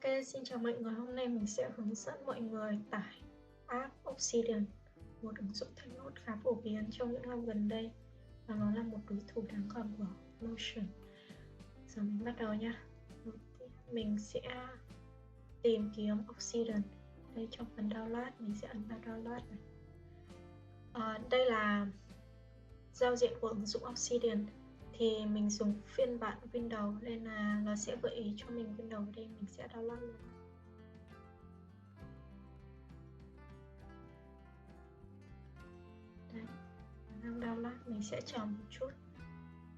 Xin chào mọi người. Hôm nay mình sẽ hướng dẫn mọi người tải app Obsidian, một ứng dụng thanh nốt khá phổ biến trong những năm gần đây và nó là một đối thủ đáng gờm của Notion. Giờ mình bắt đầu nha. Đầu tiên mình sẽ tìm kiếm Obsidian. Đây, trong phần download mình sẽ ấn vào download này. Đây là giao diện của ứng dụng Obsidian. Thì mình dùng phiên bản Windows nên là nó sẽ gợi ý cho mình Windows. Ở đây mình sẽ download luôn. Đây, đang download, mình sẽ chờ một chút.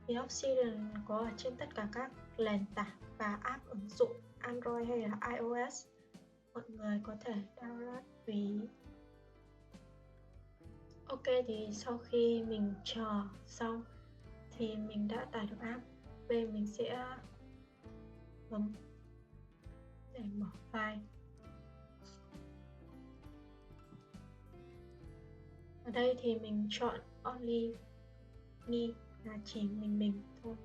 Thì Obsidian có ở trên tất cả các nền tảng và app ứng dụng Android hay là iOS. Mọi người có thể download tùy. Ok, thì sau khi mình chờ xong thì mình đã tải được app. Bây giờ mình sẽ bấm để mở file. Ở đây thì mình chọn Only Me là chỉ mình thôi.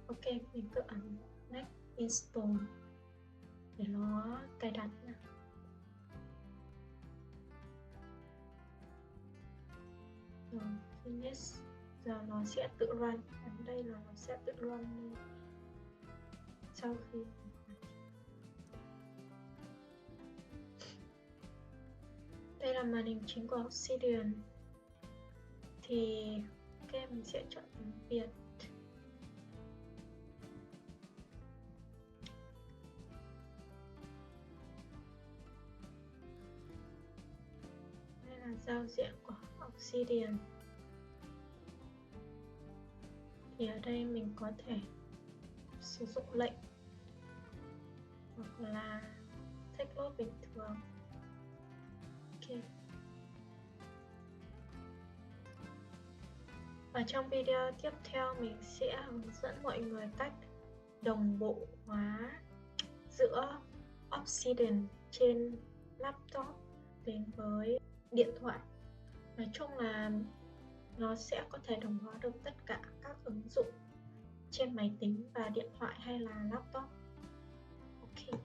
Ok, mình cứ ấn Next Install để nó cài đặt nha. Rồi, finish. Giờ nó sẽ tự run. Ấn đây là nó sẽ tự run lên. Sau khi đây là màn hình chính của Obsidian. Thì ok, mình sẽ chọn tiếng Việt. Đây là giao diện của Obsidian. Thì ở đây mình có thể sử dụng lệnh hoặc là take load bình thường. Ok. Ở trong video tiếp theo mình sẽ hướng dẫn mọi người cách đồng bộ hóa giữa Obsidian trên laptop đến với điện thoại. Nói chung là nó sẽ có thể đồng hóa được tất cả các ứng dụng trên máy tính và điện thoại hay là laptop. Ok.